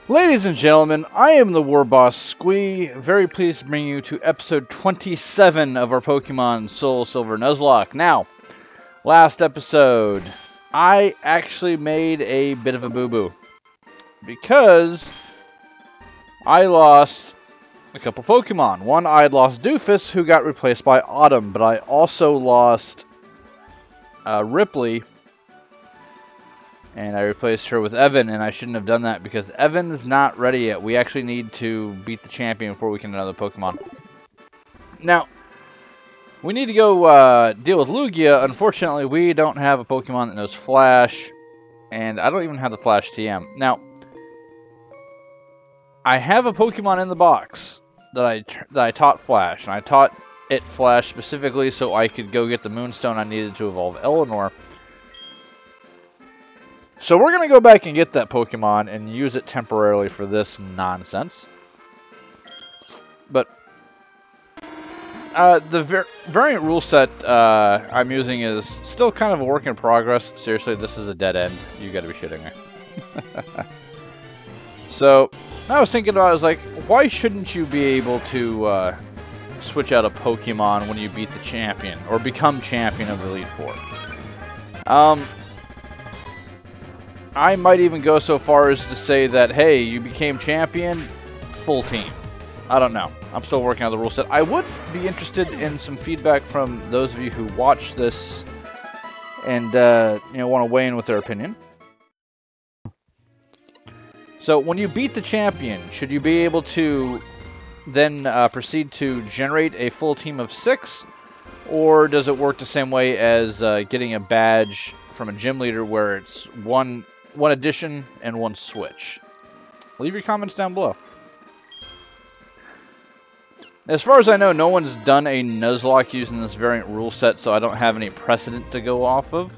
Ladies and gentlemen, I am the War Boss Squee, very pleased to bring you to episode 27 of our Pokemon Soul Silver Nuzlocke. Now, last episode, I actually made a bit of a boo-boo, because I lost a couple Pokemon. One, I had lost Doofus, who got replaced by Autumn, but I also lost Ripley, and I replaced her with Evan, and I shouldn't have done that because Evan's not ready yet. We actually need to beat the champion before we can get another Pokemon. Now, we need to go deal with Lugia. Unfortunately, we don't have a Pokemon that knows Flash, and I don't even have the Flash TM. Now, I have a Pokemon in the box that I taught Flash, and I taught it Flash specifically so I could go get the Moonstone I needed to evolve Eleanor. So we're going to go back and get that Pokemon and use it temporarily for this nonsense. But the variant rule set I'm using is still kind of a work in progress. Seriously, this is a dead end. You got to be shitting me. So I was thinking about, I was like, why shouldn't you be able to switch out a Pokemon when you beat the champion or become champion of Elite Four? I might even go so far as to say that, hey, you became champion, full team. I don't know. I'm still working on the rule set. I would be interested in some feedback from those of you who watch this and want to weigh in with their opinion. So when you beat the champion, should you be able to then proceed to generate a full team of 6? Or does it work the same way as getting a badge from a gym leader where it's one addition and one switch? Leave your comments down below. As far as I know, no one's done a Nuzlocke using this variant rule set, so I don't have any precedent to go off of.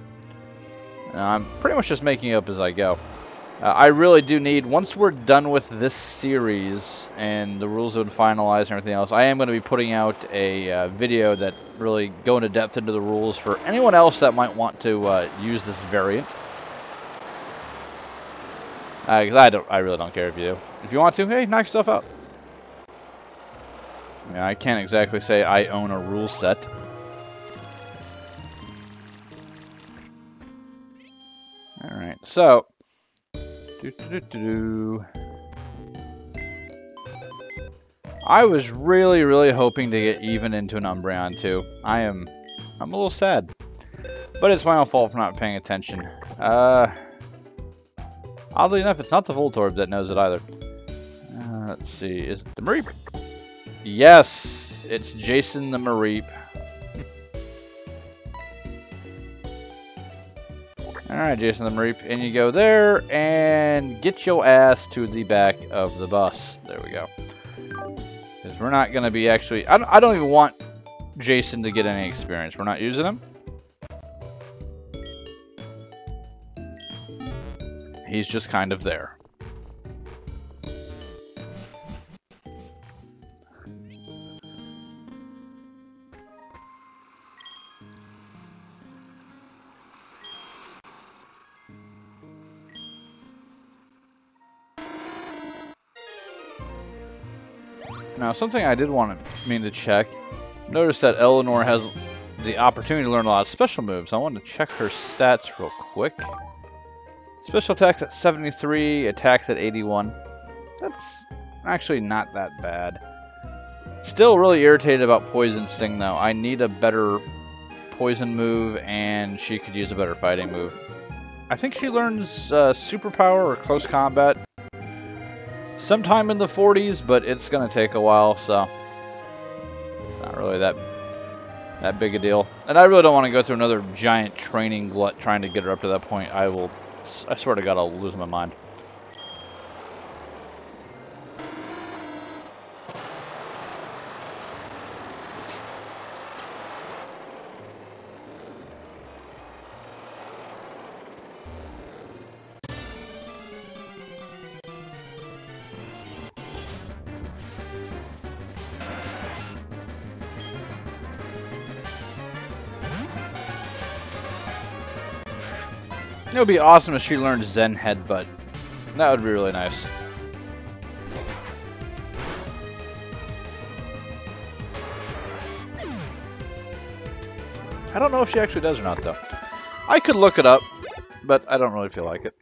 I'm pretty much just making it up as I go. I really do need, once we're done with this series and the rules have been finalized and everything else, I am going to be putting out a video that really go into depth into the rules for anyone else that might want to use this variant. Because I really don't care if you do. If you want to, hey, knock yourself out. I can't exactly say I own a rule set. Alright, so I was really hoping to get even into an Umbreon too. I'm a little sad. But it's my own fault for not paying attention. Oddly enough, it's not the Voltorb that knows it either. Let's see, is it the Mareep? Yes, it's Jason the Mareep. Alright, Jason the Mareep, and you go there, and get your ass to the back of the bus. There we go. Because we're not going to be actually... I don't even want Jason to get any experience. We're not using him. He's just kind of there. Now, something I did mean to check. Notice that Eleanor has the opportunity to learn a lot of special moves. I wanted to check her stats real quick. Special attacks at 73, attacks at 81. That's actually not that bad. Still really irritated about Poison Sting, though. I need a better poison move, and she could use a better fighting move. I think she learns Superpower or Close Combat sometime in the 40s, but it's going to take a while, so it's not really that big a deal. And I really don't want to go through another giant training glut trying to get her up to that point. I swear to God, I'll lose my mind. It would be awesome if she learned Zen Headbutt. That would be really nice. I don't know if she actually does or not, though. I could look it up, but I don't really feel like it.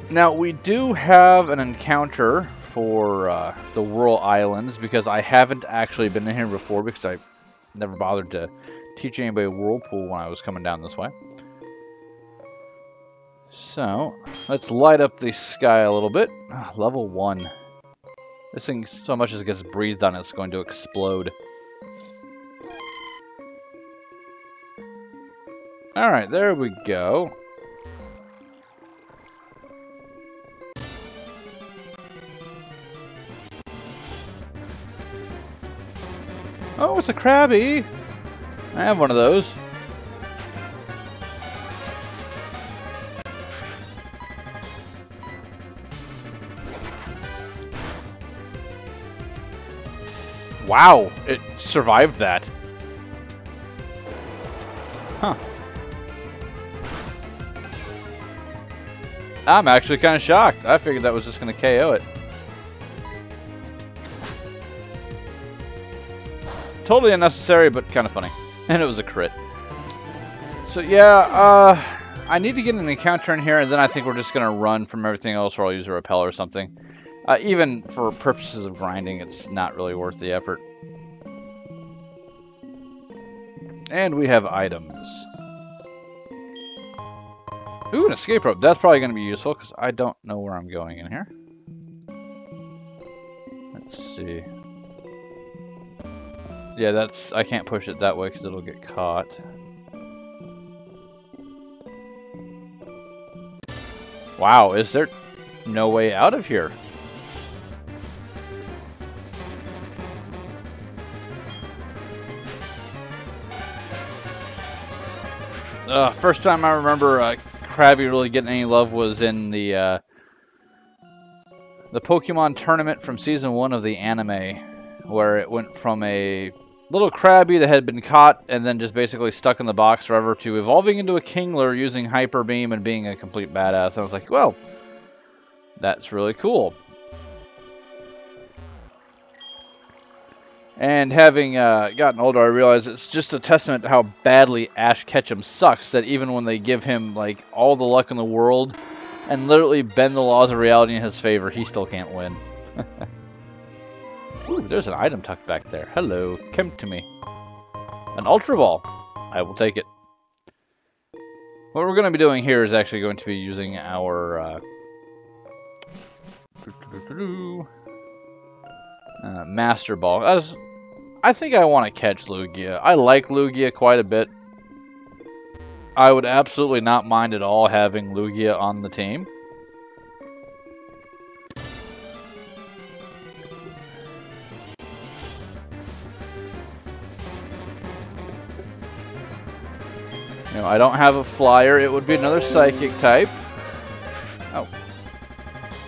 Now, we do have an encounter for the Whirl Islands, because I haven't actually been in here before, because I never bothered to teach anybody Whirlpool when I was coming down this way. So, let's light up the sky a little bit. Level 1. This thing, so much as it gets breathed on, it's going to explode. Alright, there we go. Oh, it's a Crabby! I have one of those. Wow, it survived that. Huh. I'm actually kind of shocked. I figured that was just going to KO it. Totally unnecessary, but kind of funny. And it was a crit. So yeah, I need to get an encounter in here, and then I think we're just going to run from everything else, or I'll use a repel or something. Even for purposes of grinding, it's not really worth the effort. And we have items. Ooh, an escape rope. That's probably going to be useful, because I don't know where I'm going in here. Let's see. Yeah, that's... I can't push it that way, because it'll get caught. Wow, is there no way out of here? First time I remember Crabby really getting any love was in the Pokemon tournament from Season 1 of the anime, where it went from a little Crabby that had been caught and then just basically stuck in the box forever to evolving into a Kingler using Hyper Beam and being a complete badass. I was like, well, that's really cool. And having gotten older, I realized it's just a testament to how badly Ash Ketchum sucks, that even when they give him like all the luck in the world and literally bend the laws of reality in his favor, he still can't win. Ooh, there's an item tucked back there. Hello, come to me. An Ultra Ball. I will take it. What we're going to be doing here is actually going to be using our Master Ball. I think I want to catch Lugia. I like Lugia quite a bit. I would absolutely not mind at all having Lugia on the team. No, I don't have a flyer. It would be another psychic type. Oh.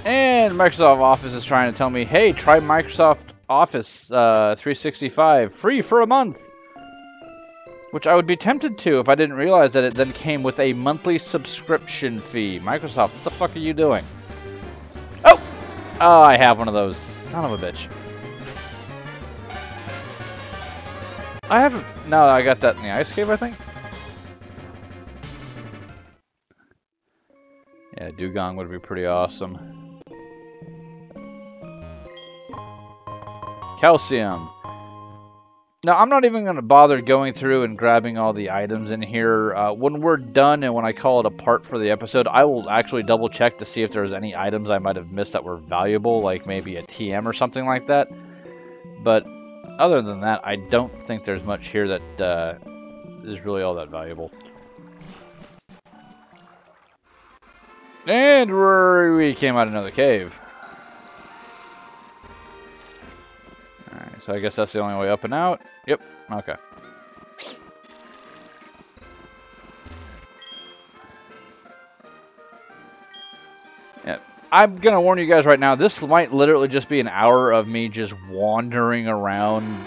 And Microsoft Office is trying to tell me, hey, try Microsoft Office 365 free for a month. Which I would be tempted to if I didn't realize that it then came with a monthly subscription fee. Microsoft, what the fuck are you doing? Oh! Oh, I have one of those. Son of a bitch. I haven't... No, I got that in the ice cave, I think. Yeah, Dugong would be pretty awesome. Calcium. Now, I'm not even going to bother going through and grabbing all the items in here. When we're done and when I call it a part for the episode, I will actually double check to see if there's any items I might have missed that were valuable, like maybe a TM or something like that. But other than that, I don't think there's much here that is really all that valuable. And we came out of another cave. Alright, so I guess that's the only way up and out. Yep, okay. Yeah, I'm gonna warn you guys right now, this might literally just be an hour of me just wandering around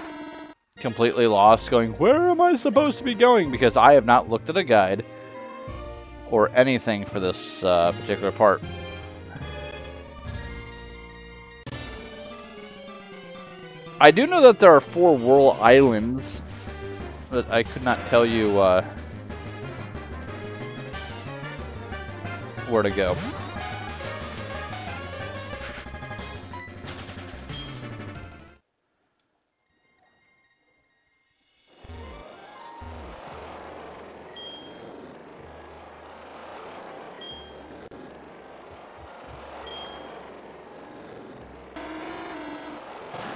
completely lost, going, where am I supposed to be going? Because I have not looked at a guide or anything for this particular part. I do know that there are 4 Whirl Islands, but I could not tell you where to go.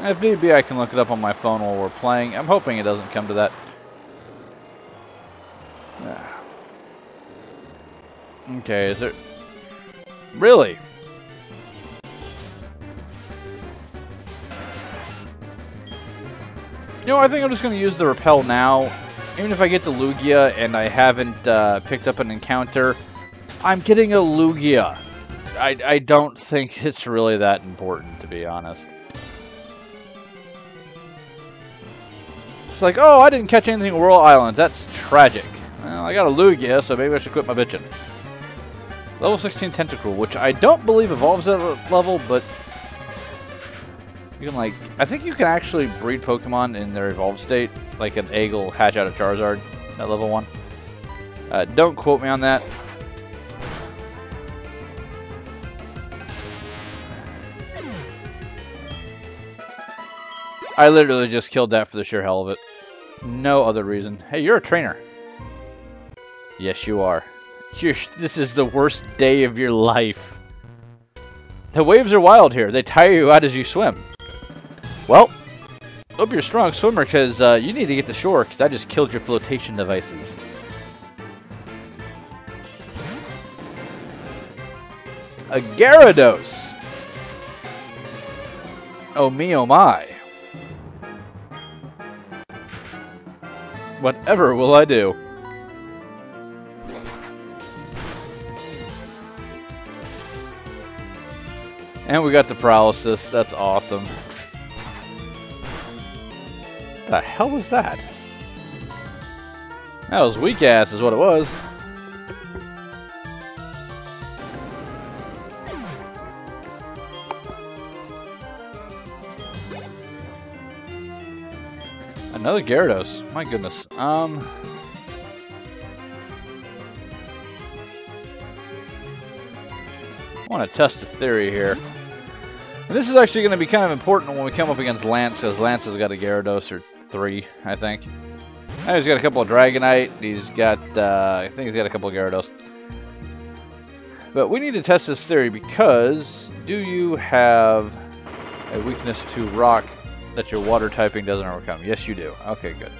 If need be, I can look it up on my phone while we're playing. I'm hoping it doesn't come to that. Okay, is there... Really? You know, I think I'm just going to use the repel now. Even if I get to Lugia and I haven't picked up an encounter, I'm getting a Lugia. I don't think it's really that important, to be honest. It's like, oh, I didn't catch anything in Whirl Islands. That's tragic. Well, I got a Lugia, so maybe I should quit my bitching. Level 16 Tentacruel, which I don't believe evolves at a level, but you can, like, I think you can actually breed Pokemon in their evolved state. Like an egg will hatch out of Charizard at level 1. Don't quote me on that. I literally just killed that for the sheer hell of it. No other reason. Hey, you're a trainer. Yes, you are. This is the worst day of your life. The waves are wild here. They tire you out as you swim. Well, hope you're a strong swimmer, because you need to get to shore, because I just killed your flotation devices. A Gyarados! Oh me, oh my. Whatever will I do? And we got the paralysis. That's awesome. What the hell was that? That was weak ass is what it was. Another Gyarados. My goodness. I want to test a theory here. And this is actually going to be kind of important when we come up against Lance, because Lance has got a Gyarados or 3, I think. And he's got a couple of Dragonite. He's got, I think he's got a couple of Gyarados. But we need to test this theory because do you have a weakness to rock that your water typing doesn't overcome? Yes, you do. Okay, good.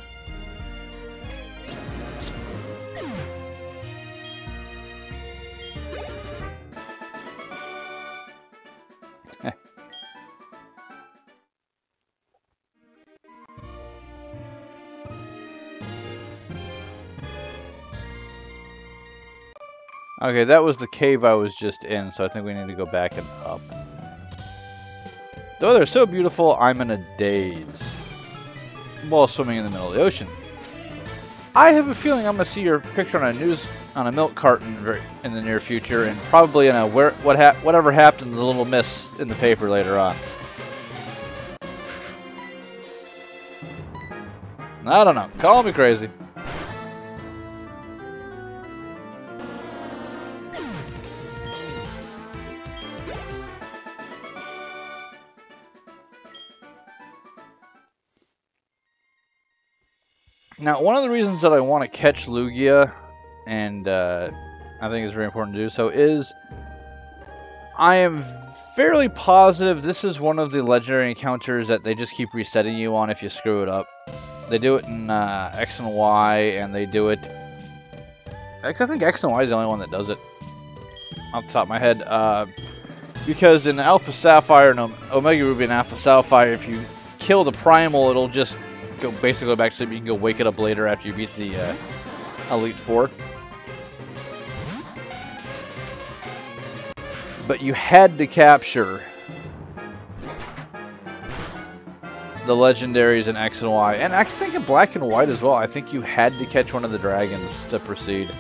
Okay, that was the cave I was just in, so I think we need to go back and up. Though they're so beautiful, I'm in a daze while swimming in the middle of the ocean. I have a feeling I'm going to see your picture on a milk carton in the near future, and probably in a whatever happened to the little miss in the paper later on. I don't know. Call me crazy. Now, one of the reasons that I want to catch Lugia, and I think it's very important to do so, is I am fairly positive this is one of the legendary encounters that they just keep resetting you on if you screw it up. They do it in X and Y, and they do it... I think X and Y is the only one that does it, off the top of my head. Because in Alpha Sapphire and Omega Ruby and Alpha Sapphire, if you kill the Primal, it'll just go basically back to sleep. You can go wake it up later after you beat the Elite Four. But you had to capture the legendaries in X and Y, and I think in Black and White as well. I think you had to catch one of the dragons to proceed.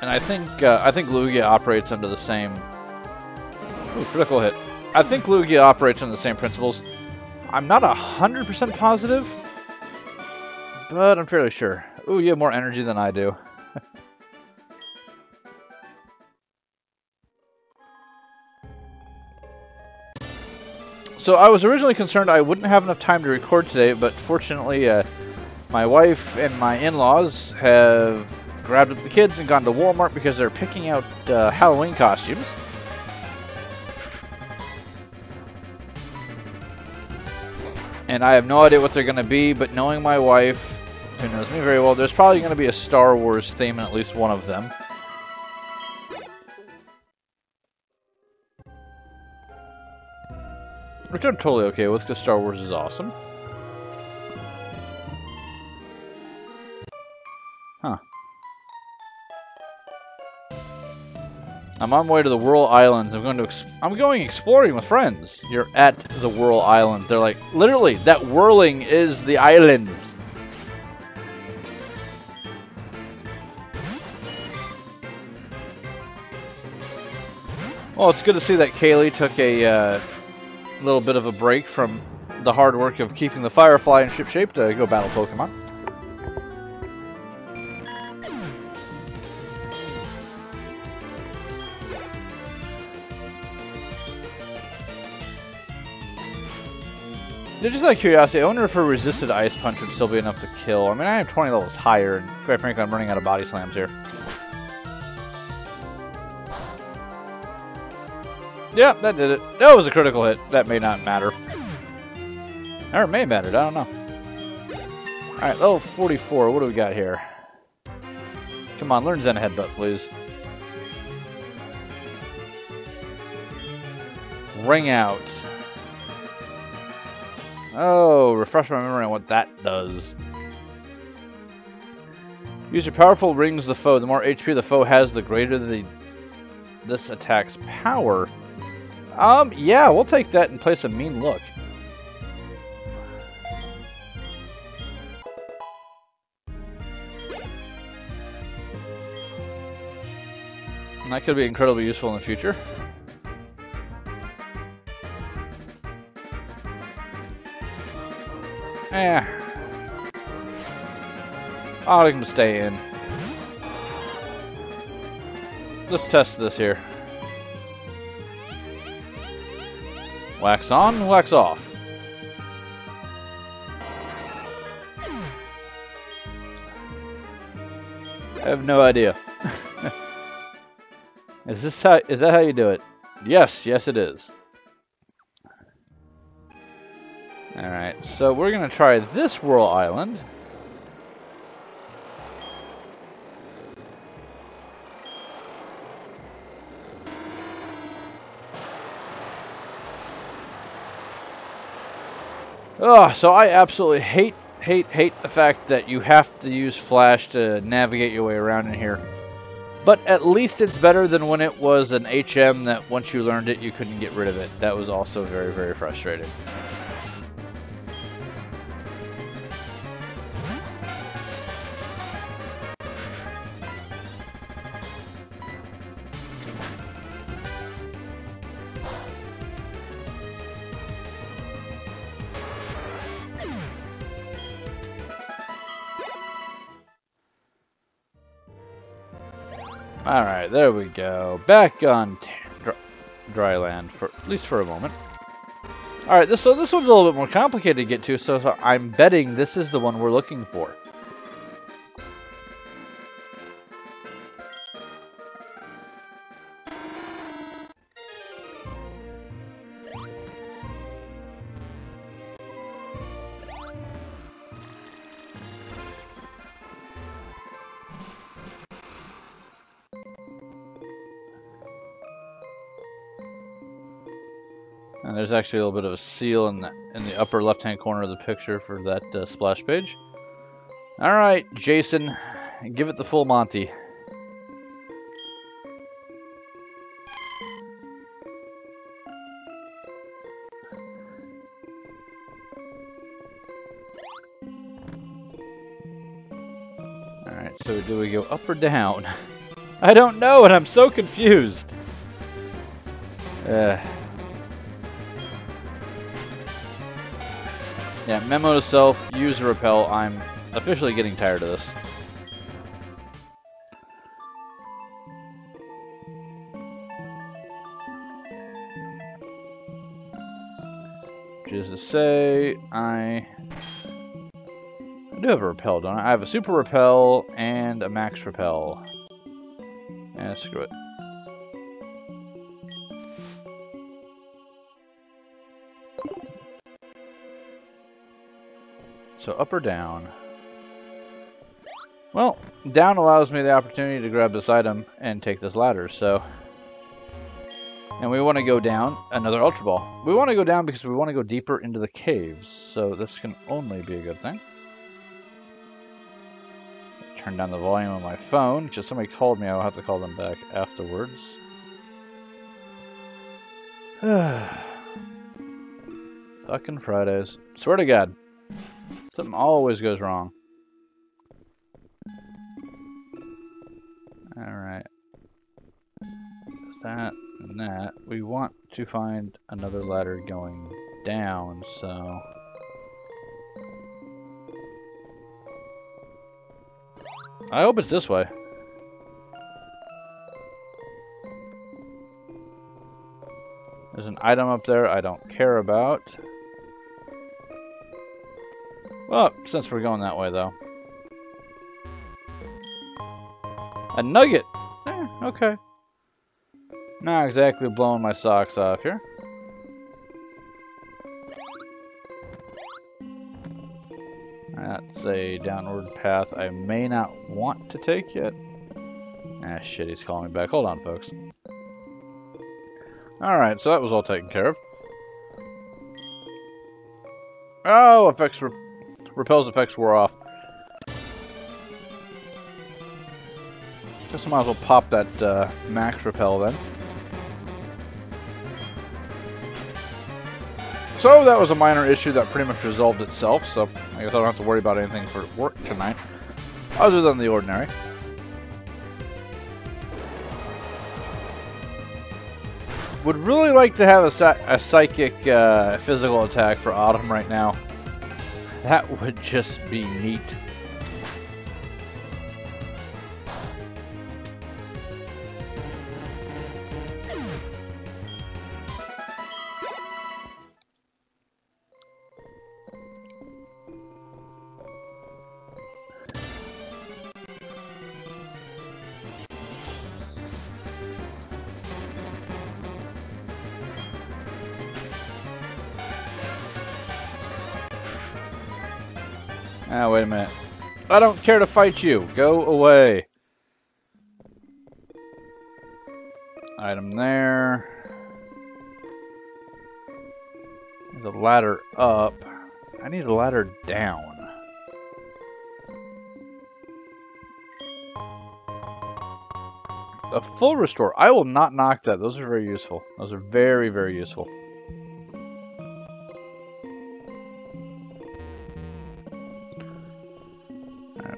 And I think Lugia operates under the same... Ooh, critical hit. I think Lugia operates under the same principles. I'm not 100% positive, but I'm fairly sure. Ooh, you have more energy than I do. So I was originally concerned I wouldn't have enough time to record today, but fortunately my wife and my in-laws have grabbed up the kids and gone to Walmart because they're picking out Halloween costumes. And I have no idea what they're going to be, but knowing my wife, who knows me very well, there's probably going to be a Star Wars theme in at least one of them. Which I'm totally okay with, because Star Wars is awesome. Huh. I'm on my way to the Whirl Islands. I'm going exploring with friends. You're at the Whirl Islands. They're like, literally, that whirling is the islands. Well, it's good to see that Kaylee took a little bit of a break from the hard work of keeping the Firefly in shipshape to go battle Pokemon. Just out of curiosity, I wonder if a resisted Ice Punch would still be enough to kill. I mean, I am 20 levels higher, and quite frankly, I'm running out of body slams here. Yeah, that did it. That was a critical hit. That may not matter. Or it may have mattered, I don't know. Alright, level 44, what do we got here? Come on, learn Zen Headbutt, please. Ring out. Oh, refresh my memory on what that does. Use your powerful rings the foe. The more HP the foe has, the greater this attack's power. Yeah, we'll take that in place of Mean Look. And that could be incredibly useful in the future. I'll let him stay in. Let's test this here. Wax on, wax off. I have no idea. Is that how you do it? Yes, yes it is. Alright, so we're gonna try this Whirl Island. Oh, so I absolutely hate the fact that you have to use Flash to navigate your way around in here. But at least it's better than when it was an HM that once you learned it, you couldn't get rid of it. That was also very, very frustrating. Alright, there we go. Back on dry land, at least for a moment. Alright, so this one's a little bit more complicated to get to, so I'm betting this is the one we're looking for. And there's actually a little bit of a seal in the upper left-hand corner of the picture for that splash page. All right, Jason, give it the full Monty. All right, so do we go up or down? I don't know, and I'm so confused. Yeah, memo to self, use repel. I'm officially getting tired of this. Just to say, I do have a repel, don't I? I have a super repel and a max repel. And screw it. So up or down? Well, down allows me the opportunity to grab this item and take this ladder, so... And we want to go down, another Ultra Ball. We want to go down because we want to go deeper into the caves, so this can only be a good thing. Turn down the volume on my phone, because somebody called me, I'll have to call them back afterwards. Fucking Fridays. Swear to God. Something always goes wrong. Alright. That and that. We want to find another ladder going down, so... I hope it's this way. There's an item up there I don't care about. Well, since we're going that way, though. A nugget! Okay. Not exactly blowing my socks off here. That's a downward path I may not want to take yet. Ah, shit, he's calling me back. Hold on, folks. Alright, so that was all taken care of. Oh, repels effects wore off. Guess I might as well pop that max repel then. So that was a minor issue that pretty much resolved itself, so I guess I don't have to worry about anything for work tonight, other than the ordinary. Would really like to have a psychic physical attack for Autumn right now. That would just be neat. Ah, wait a minute. I don't care to fight you. Go away. Item there. There's a ladder up. I need a ladder down. A full restore. I will not knock that. Those are very useful. Those are very, very useful.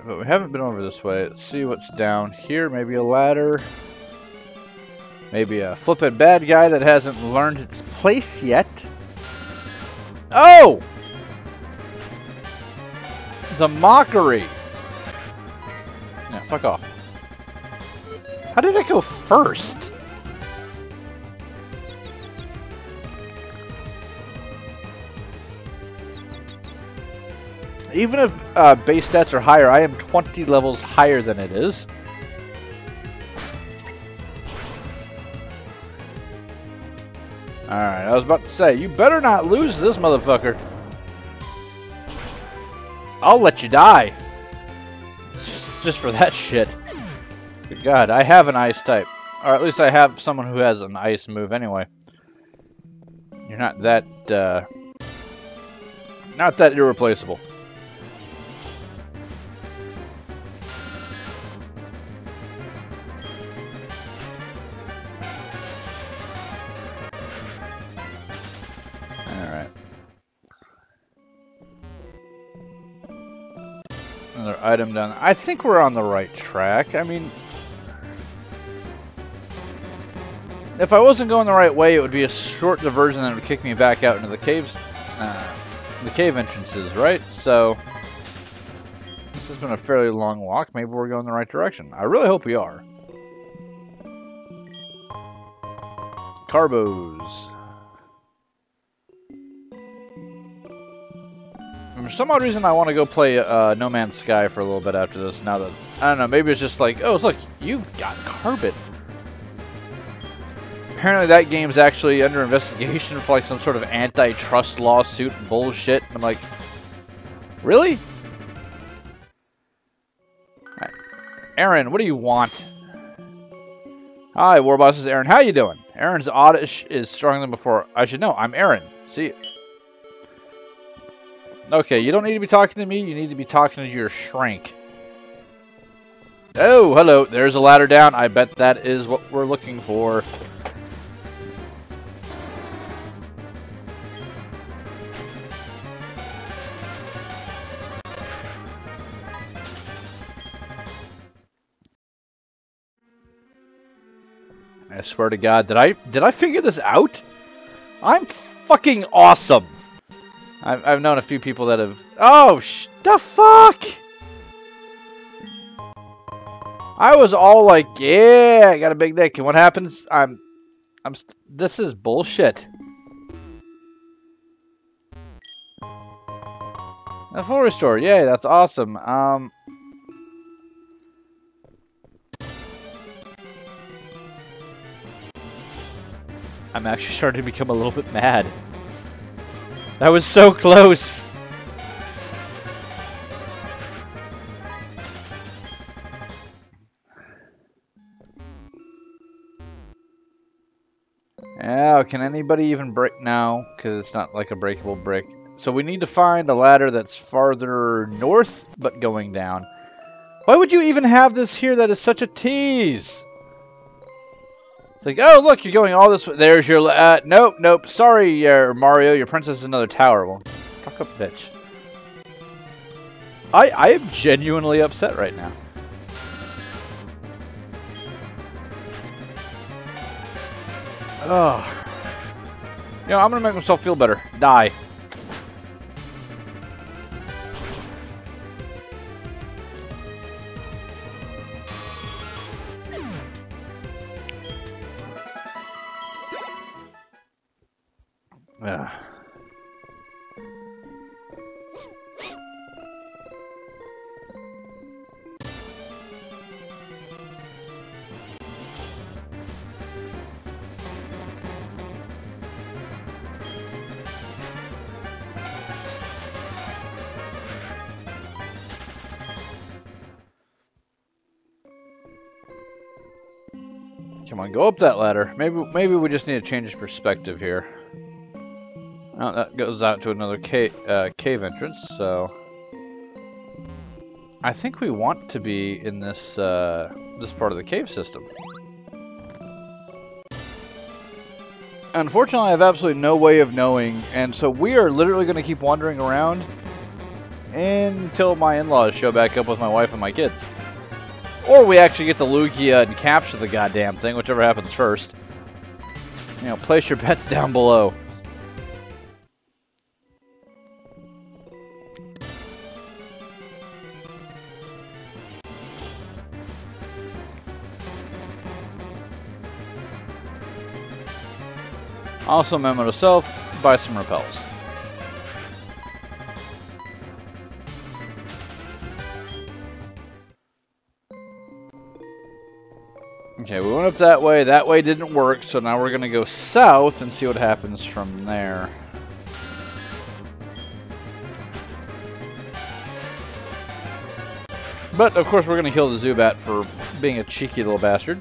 But we haven't been over this way. Let's see what's down here. Maybe a ladder. Maybe a flippin' bad guy that hasn't learned its place yet. Oh! The mockery. Yeah, fuck off. How did I go first? Even if base stats are higher, I am 20 levels higher than it is. Alright, I was about to say, you better not lose this motherfucker. I'll let you die. Just for that shit. Good God, I have an ice type. Or at least I have someone who has an ice move anyway. You're not that, not that irreplaceable. Another item down. I think we're on the right track. I mean, if I wasn't going the right way, it would be a short diversion that would kick me back out into the caves, the cave entrances, right? So this has been a fairly long walk. Maybe we're going the right direction. I really hope we are. Carbos. For some odd reason, I want to go play No Man's Sky for a little bit after this. Now that, I don't know, maybe it's just like, oh, look, you've got carbon. Apparently that game's actually under investigation for like some sort of antitrust lawsuit bullshit. And I'm like, really? Right. Aaron, what do you want? Hi, Warboss, this is Aaron. How you doing? Aaron's oddish is stronger than before. I should know. I'm Aaron. See you. Okay, you don't need to be talking to me. You need to be talking to your shrink. Oh, hello. There's a ladder down. I bet that is what we're looking for. I swear to God, did I figure this out? I'm fucking awesome. I've known a few people that have. Oh, the fuck! I was all like, yeah, I got a big dick, and what happens? This is bullshit. A full restore, yay, that's awesome. I'm actually starting to become a little bit mad. That was so close! Yeah, can anybody even break? No, because it's not like a breakable brick. So we need to find a ladder that's farther north, but going down. Why would you even have this here that is such a tease? It's like, oh, look, you're going all this way. There's your... nope, nope. Sorry, Mario. Your princess is another tower. Well, fuck up, bitch. I am genuinely upset right now. Ugh. You know, I'm going to make myself feel better. Die. Yeah. Come on, go up that ladder. Maybe we just need to change perspective here. Oh, that goes out to another cave entrance, so I think we want to be in this this part of the cave system. Unfortunately, I have absolutely no way of knowing, and so we are literally going to keep wandering around until my in-laws show back up with my wife and my kids. Or we actually get the Lugia and capture the goddamn thing, whichever happens first. You know, place your bets down below. Also, memo to self, buy some repels. Okay, we went up that way. That way didn't work, so now we're going to go south and see what happens from there. But, of course, we're going to kill the Zubat for being a cheeky little bastard.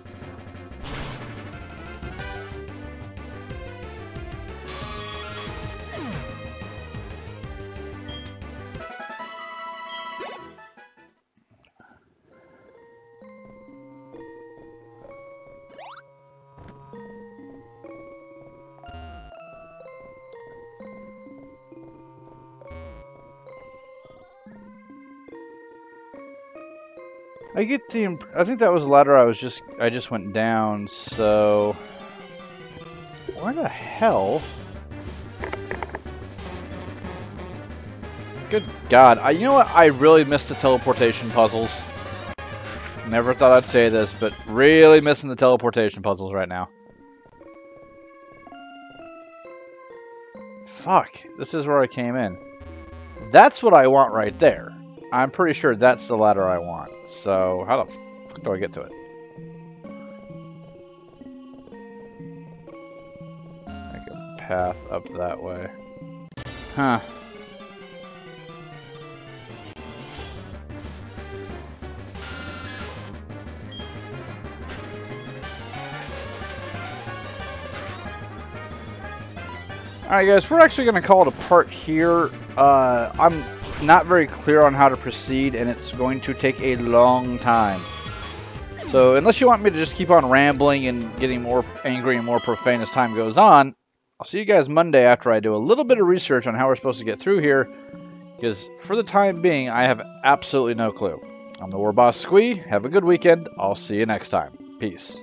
I think that was the ladder I just went down, so Where the hell? Good God. You know what? I really miss the teleportation puzzles. Never thought I'd say this, but really missing the teleportation puzzles right now. Fuck. This is where I came in. That's what I want right there. I'm pretty sure that's the ladder I want. So, how the fuck do I get to it? Make a path up that way. Huh. Alright guys, we're actually going to call it a part here. I'm not very clear on how to proceed, and it's going to take a long time. So unless you want me to just keep on rambling and getting more angry and more profane as time goes on, I'll see you guys Monday after I do a little bit of research on how we're supposed to get through here. Because for the time being, I have absolutely no clue. I'm the War Boss Squee. Have a good weekend. I'll see you next time. Peace.